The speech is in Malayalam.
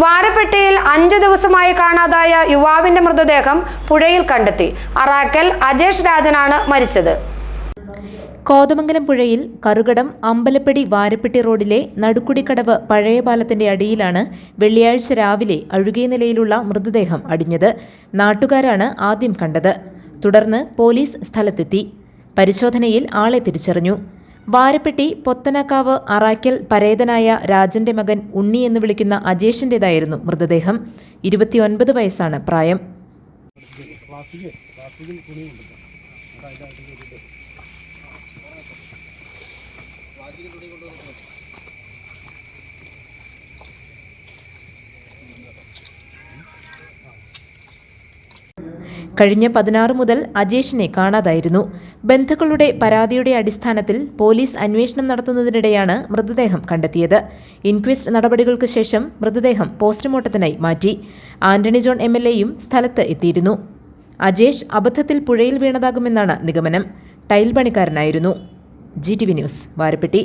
വാരപ്പെട്ടിയിൽ 5 ദിവസമായി കാണാതായ യുവാവിന്റെ മൃതദേഹം പുഴയിൽ കണ്ടെത്തി. അറാക്കൽ അജേഷ് രാജനാണ് മരിച്ചത്. കോതമംഗലം പുഴയിൽ കറുകടം അമ്പലപ്പടി വാരപ്പെട്ടി റോഡിലെ നടുക്കുടിക്കടവ് പഴയ പാലത്തിന്റെ അടിയിലാണ് വെള്ളിയാഴ്ച രാവിലെ അഴുകിയ നിലയിലുള്ള മൃതദേഹം അടിഞ്ഞത്. നാട്ടുകാരാണ് ആദ്യം കണ്ടത്. തുടർന്ന് പോലീസ് സ്ഥലത്തെത്തി. പരിശോധനയിൽ ആളെ തിരിച്ചറിഞ്ഞു. വാരപ്പെട്ടി പൊത്തനക്കാവ് അറാക്കൽ പരേതനായ രാജന്റെ മകൻ ഉണ്ണി എന്ന് വിളിക്കുന്ന അജേഷിൻ്റെതായിരുന്നു മൃതദേഹം. 29 വയസ്സാണ് പ്രായം. കഴിഞ്ഞ 16 മുതൽ അജേഷിനെ കാണാതായിരുന്നു. ബന്ധുക്കളുടെ പരാതിയുടെ അടിസ്ഥാനത്തിൽ പോലീസ് അന്വേഷണം നടത്തുന്നതിനിടെയാണ് മൃതദേഹം കണ്ടെത്തിയത്. ഇൻക്വസ്റ്റ് നടപടികൾക്ക് ശേഷം മൃതദേഹം പോസ്റ്റ്മോർട്ടത്തിനായി മാറ്റി. ആന്റണി ജോൺ MLAയും സ്ഥലത്ത് എത്തിയിരുന്നു. അജേഷ് അബദ്ധത്തിൽ പുഴയിൽ വീണതാകുമെന്നാണ് നിഗമനം. ടൈൽ പണിക്കാരനായിരുന്നു. GTV news, Varappetty.